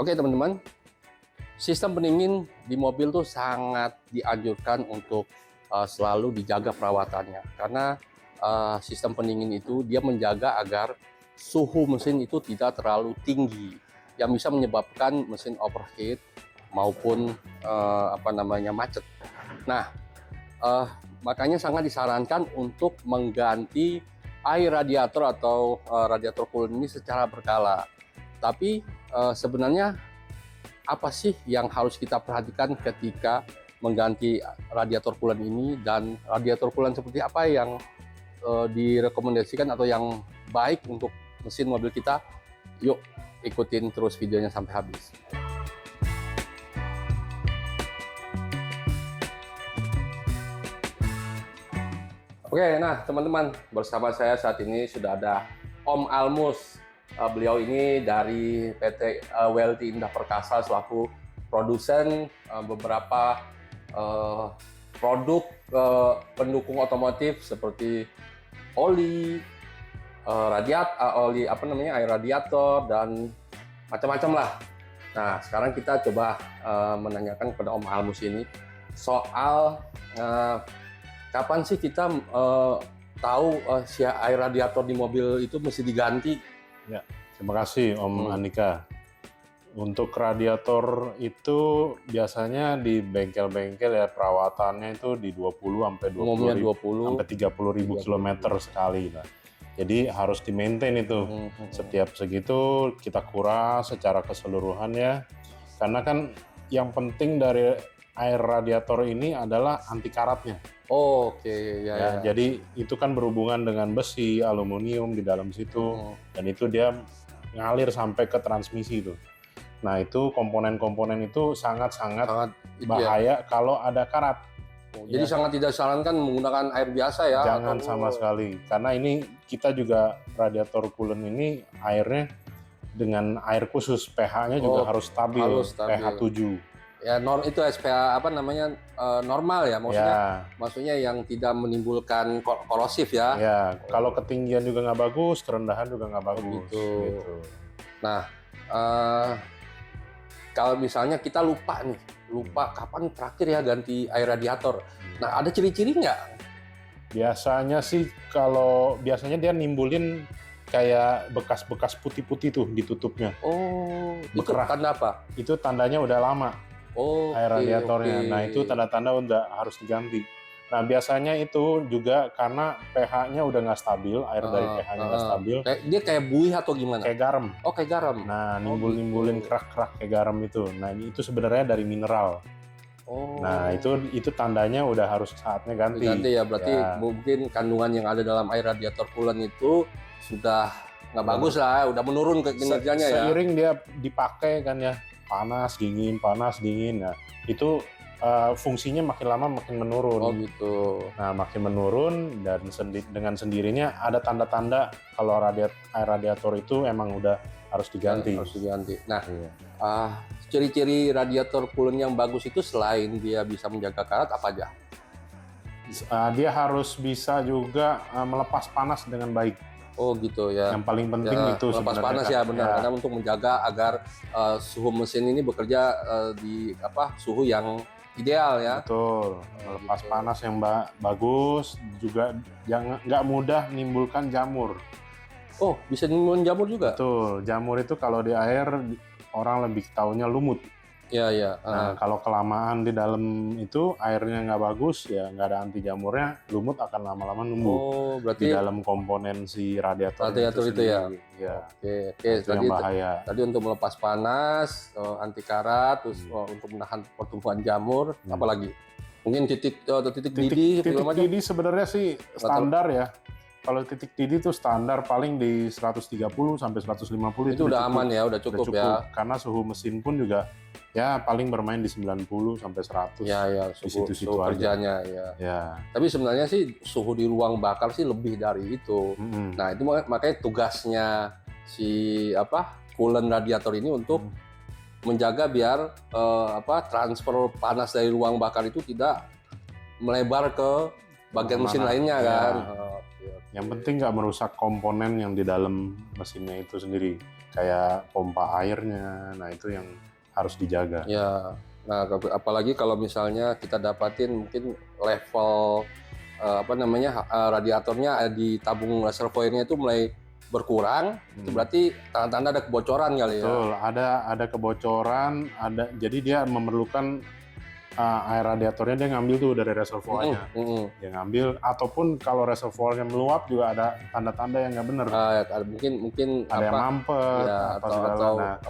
Oke teman-teman, sistem pendingin di mobil tuh sangat dianjurkan untuk selalu dijaga perawatannya, karena sistem pendingin itu dia menjaga agar suhu mesin itu tidak terlalu tinggi yang bisa menyebabkan mesin overheat maupun macet. Nah, makanya sangat disarankan untuk mengganti air radiator atau radiator coolant ini secara berkala. Tapi sebenarnya apa sih yang harus kita perhatikan ketika mengganti radiator coolant ini, dan radiator coolant seperti apa yang direkomendasikan atau yang baik untuk mesin mobil kita? Yuk ikutin terus videonya sampai habis. Oke, nah teman-teman, bersama saya saat ini sudah ada Om Almus. Beliau ini dari PT WLT Indah Perkasa selaku produsen beberapa produk pendukung otomotif seperti oli, air radiator dan macam-macam lah. Nah, sekarang kita coba menanyakan kepada Om Almus ini soal kapan sih kita tahu si air radiator di mobil itu mesti diganti? Ya, terima kasih Om Andika. Untuk radiator itu biasanya di bengkel-bengkel ya perawatannya itu di 20 sampai 30 ribu kilometer sekali lah. Jadi harus di-maintain itu. Setiap segitu kita kuras secara keseluruhan ya. Karena kan yang penting dari air radiator ini adalah anti karatnya. Oke, ya. Jadi itu kan berhubungan dengan besi, aluminium di dalam situ, dan itu dia ngalir sampai ke transmisi itu. Nah, itu komponen-komponen itu sangat-sangat bahaya kalau ada karat. Jadi sangat tidak disarankan menggunakan air biasa ya? Jangan sama sekali, karena ini kita juga radiator coolant ini airnya dengan air khusus, pH-nya juga harus stabil, pH 7. Ya, itu SPH normal ya, maksudnya yang tidak menimbulkan korosif ya. Ya, kalau ketinggian juga nggak bagus, kerendahan juga nggak bagus. Gitu. Nah, kalau misalnya kita lupa kapan terakhir ya ganti air radiator. Nah, ada ciri-ciri nggak? Biasanya sih biasanya dia nimbulin kayak bekas-bekas putih-putih tuh di tutupnya. Oh, bekerah. Itu tanda apa? Itu tandanya udah lama. Air radiatornya. Nah, itu tanda-tanda udah harus diganti. Nah, biasanya itu juga karena pH-nya udah nggak stabil, air dari pH-nya nggak stabil. Dia kayak buih atau gimana? Kayak garam. Oh, kayak garam. Nah, nimbulin kerak-kerak kayak garam itu. Nah, itu sebenarnya dari mineral. Nah, itu tandanya udah harus saatnya ganti. Ganti ya, berarti mungkin kandungan yang ada dalam air radiator coolant itu sudah nggak bagus lah, udah menurun ke kinerjanya ya. Seiring dia dipakai kan ya, panas dingin. Nah, itu fungsinya makin lama makin menurun. Oh gitu. Nah, makin menurun dan dengan sendirinya ada tanda-tanda kalau air radiator itu emang udah harus diganti. Nah, ciri-ciri radiator coolant yang bagus itu selain dia bisa menjaga karat, apa aja? Dia harus bisa juga melepas panas dengan baik. Oh gitu ya. Yang paling penting itu melepas panas ya, benar. Karena untuk menjaga agar suhu mesin ini bekerja di suhu yang ideal ya. Betul. Melepas panas yang bagus, juga nggak mudah menimbulkan jamur. Oh, bisa menimbulkan jamur juga? Betul. Jamur itu kalau di air orang lebih taunya lumut. Iya. Nah, kalau kelamaan di dalam itu airnya nggak bagus ya, nggak ada anti jamurnya, lumut akan lama-lama numbuh. Oh, berarti di dalam komponen si radiator itu ya. Ya. Oke. Itu yang bahaya. Tadi untuk melepas panas, anti karat, terus untuk menahan pertumbuhan jamur, apalagi? Mungkin titik didih. Titik didih sebenarnya sih standar ya. Kalau titik didih itu standar paling di 130 sampai 150 itu udah aman ya, udah cukup ya. Karena suhu mesin pun juga ya paling bermain di 90 sampai 100. Ya, suhu kerjanya ya. Tapi sebenarnya sih suhu di ruang bakar sih lebih dari itu. Nah, itu makanya tugasnya si coolant radiator ini untuk menjaga biar transfer panas dari ruang bakar itu tidak melebar ke bagian mesin lainnya kan. Yang penting nggak merusak komponen yang di dalam mesinnya itu sendiri, kayak pompa airnya. Nah itu yang harus dijaga. Ya, nah apalagi kalau misalnya kita dapatin mungkin level radiatornya di tabung reservoirnya itu mulai berkurang, itu berarti tanda-tanda ada kebocoran kali ya. Betul, ada kebocoran, jadi dia memerlukan air radiatornya dia ngambil tuh dari reservoirnya. Dia ngambil, ataupun kalau reservoirnya meluap juga ada tanda-tanda yang nggak benar. Mungkin ada yang mampet, ya,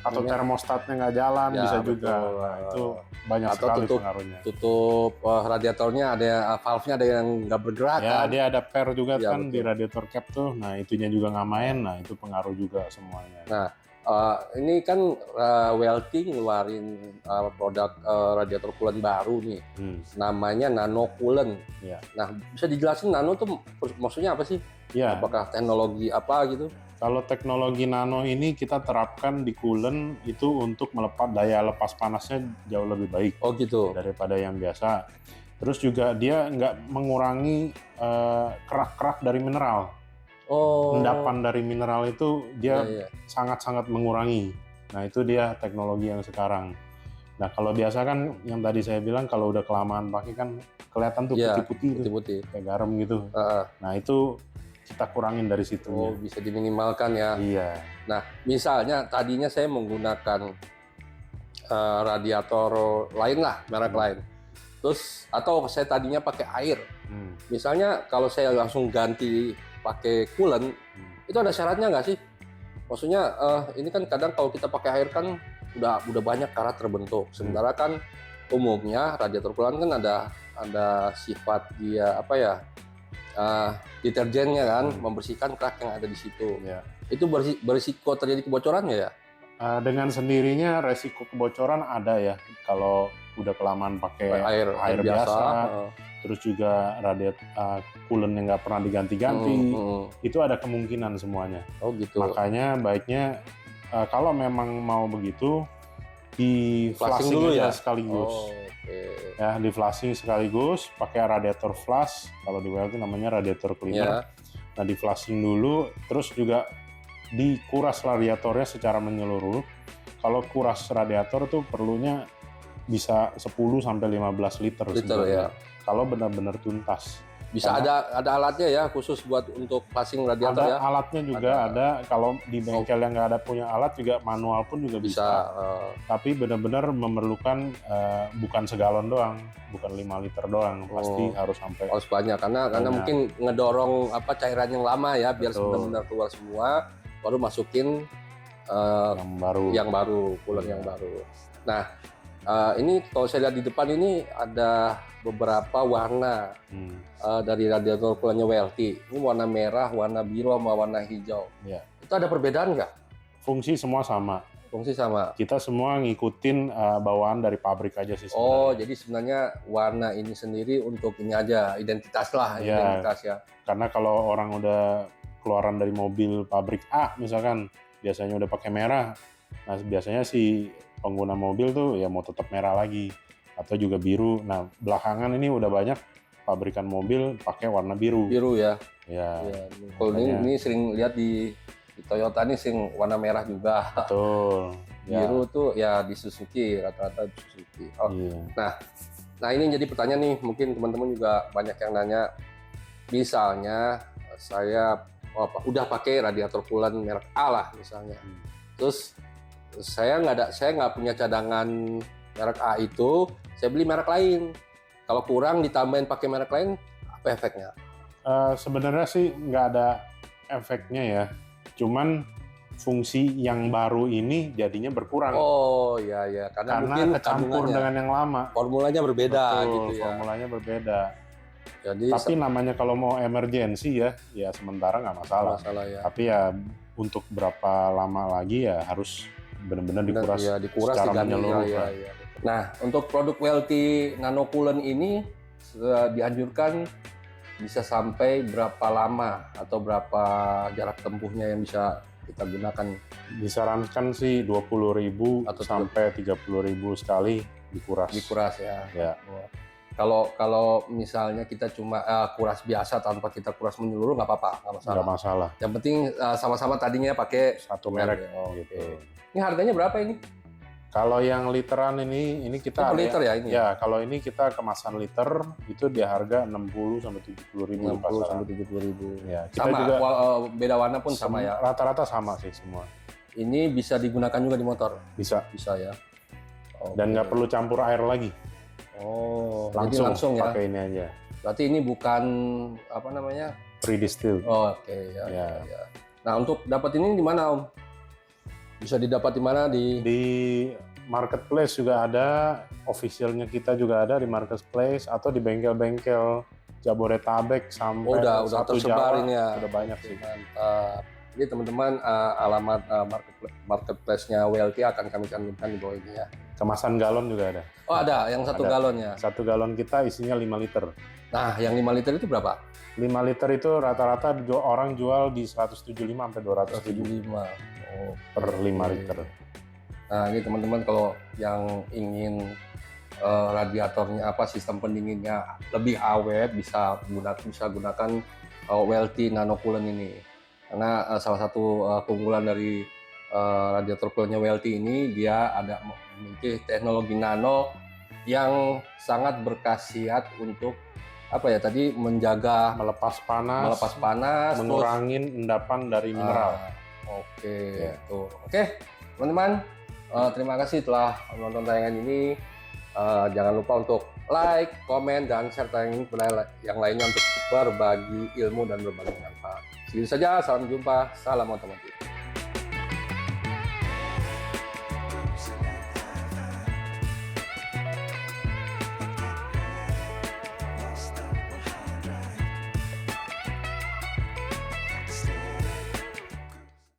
atau termostatnya nggak jalan, ya, bisa betul. juga. Nah, itu banyak atau sekali pengaruhnya. Tutup radiatornya ada valve-nya ada yang nggak bergerak. Ya, dia ada per juga ya, kan betul. Di radiator cap tuh. Nah, itunya juga nggak main. Nah, itu pengaruh juga semuanya. Nah, ini kan Welty ngeluarin produk radiator coolant baru nih, namanya Nano Coolant. Ya. Nah, bisa dijelasin Nano tuh maksudnya apa sih? Ya. Apakah teknologi apa gitu? Kalau teknologi nano ini kita terapkan di coolant itu untuk daya lepas panasnya jauh lebih baik. Oh gitu. Daripada yang biasa. Terus juga dia nggak mengurangi kerak-kerak dari mineral. Endapan dari mineral itu dia sangat-sangat mengurangi. Nah itu dia teknologi yang sekarang. Nah kalau biasa kan yang tadi saya bilang kalau udah kelamaan pakai kan kelihatan tuh putih-putih kayak garam gitu. Nah itu kita kurangin dari situ. Oh bisa diminimalkan ya. Iya. Nah misalnya tadinya saya menggunakan radiator lain lah, merek lain. Terus atau saya tadinya pakai air. Misalnya kalau saya langsung ganti pakai coolant, itu ada syaratnya nggak sih? Maksudnya ini kan kadang kalau kita pakai air kan udah banyak karat terbentuk. Sementara kan umumnya radiator coolant kan ada sifat dia deterjennya kan, membersihkan kerak yang ada di situ. Ya. Itu berisiko terjadi kebocoran ya? Dengan sendirinya resiko kebocoran ada ya kalau udah kelamaan pakai air biasa. Terus juga coolant yang nggak pernah diganti-ganti, itu ada kemungkinan semuanya. Oh gitu. Makanya baiknya kalau memang mau begitu, di flashing dulu aja ya? sekaligus. Ya, di flashing sekaligus, pakai radiator flash, kalau di Welty namanya radiator cleaner. Nah, di flashing dulu, terus juga dikuras radiatornya secara menyeluruh. Kalau kuras radiator tuh perlunya bisa 10-15 liter ya. Kalau benar-benar tuntas. Bisa ada alatnya ya khusus buat untuk flashing radiator ada ya? Alatnya juga ada. Kalau di bengkel yang nggak ada punya alat juga manual pun juga bisa. Tapi benar-benar memerlukan bukan segalon doang, bukan 5 liter doang, pasti harus banyak karena mungkin ngedorong cairan yang lama ya biar benar-benar keluar semua, baru masukin yang baru coolant yang baru. Nah, ini kalau saya lihat di depan ini ada beberapa warna dari radiator coolantnya Welty. Ini warna merah, warna biru, sama warna hijau. Ya. Itu ada perbedaan nggak? Fungsi semua sama. Fungsi sama. Kita semua ngikutin bawaan dari pabrik aja sih sebenarnya. Oh, jadi sebenarnya warna ini sendiri untuk ini aja, identitas lah. Ya, identitas ya. Karena kalau orang udah keluaran dari mobil pabrik A misalkan, biasanya udah pakai merah. Nah, biasanya si pengguna mobil tuh ya mau tetap merah lagi atau juga biru. Nah, belakangan ini udah banyak pabrikan mobil pakai warna biru. Biru ya. Ya. Kalau ini sering lihat di Toyota nih sering warna merah juga. Betul. Biru tuh ya di Suzuki, rata-rata Suzuki. Oh. Nah ini jadi pertanyaan nih, mungkin teman-teman juga banyak yang nanya. Misalnya saya udah pakai radiator coolant merek A lah misalnya. Terus saya nggak punya cadangan merek A itu, saya beli merek lain. Kalau kurang ditambahin pakai merek lain, apa efeknya? Sebenarnya sih nggak ada efeknya ya. Cuman fungsi yang baru ini jadinya berkurang. Oh iya, karena mungkin kecampur dengan yang lama. Formulanya berbeda. Betul, gitu ya. Formulanya berbeda. Jadi, tapi namanya kalau mau emergensi ya sementara nggak masalah. Ya. Tapi ya untuk berapa lama lagi ya harus benar-benar dikuras, secara menyeluruh. Ya. Nah, untuk produk Welty Nano Coolant ini dianjurkan bisa sampai berapa lama atau berapa jarak tempuhnya yang bisa kita gunakan? Disarankan sih 20.000 sampai 30.000 sekali dikuras. Dikuras ya. Kalau misalnya kita cuma kuras biasa tanpa kita kuras menyeluruh nggak apa-apa, nggak masalah. Nggak masalah. Yang penting sama-sama tadinya pakai Satu merek. Oh, gitu. Ini harganya berapa ini? Kalau yang literan ini kita per liter ya ini? Ya, kalau ini kita kemasan liter itu di harga 60 sampai 70 ribu. 60 sampai 70 ribu. Ya, kita sama, juga beda warna pun sama ya? Rata-rata sama sih semua. Ini bisa digunakan juga di motor? Bisa. Bisa ya. Dan nggak perlu campur air lagi. Oh, langsung, jadi langsung ya? Pakai ini aja. Berarti ini bukan apa namanya? Pre-distilled. Oh, oke ya. Nah, untuk dapat ini di mana, Om? Bisa didapat di mana? Di marketplace juga ada, officialnya kita juga ada di marketplace atau di bengkel-bengkel Jabodetabek sampai udah satu tersebar Jawa, ini ya. Udah banyak sih. Mantap. Jadi teman-teman alamat marketplace-nya WLT akan kami cantumkan di bawah ini ya. Kemasan galon juga ada. Oh ada, yang 1 galon ya? 1 galon kita isinya 5 liter. Nah, yang 5 liter itu berapa? 5 liter itu rata-rata orang jual di 175 sampai 275 per 5 liter. Nah, ini teman-teman kalau yang ingin radiatornya sistem pendinginnya lebih awet bisa gunakan WLT Nano Coolant ini. Karena salah satu keunggulan dari radiator coolantnya WLT ini dia memiliki teknologi nano yang sangat berkhasiat untuk melepas panas, mengurangi endapan dari mineral. Oke, teman-teman, terima kasih telah menonton tayangan ini. Jangan lupa untuk like, komen, dan share tayangan yang lainnya untuk berbagi ilmu dan berbagi manfaat. Segitu saja, salam jumpa, salam otomotif.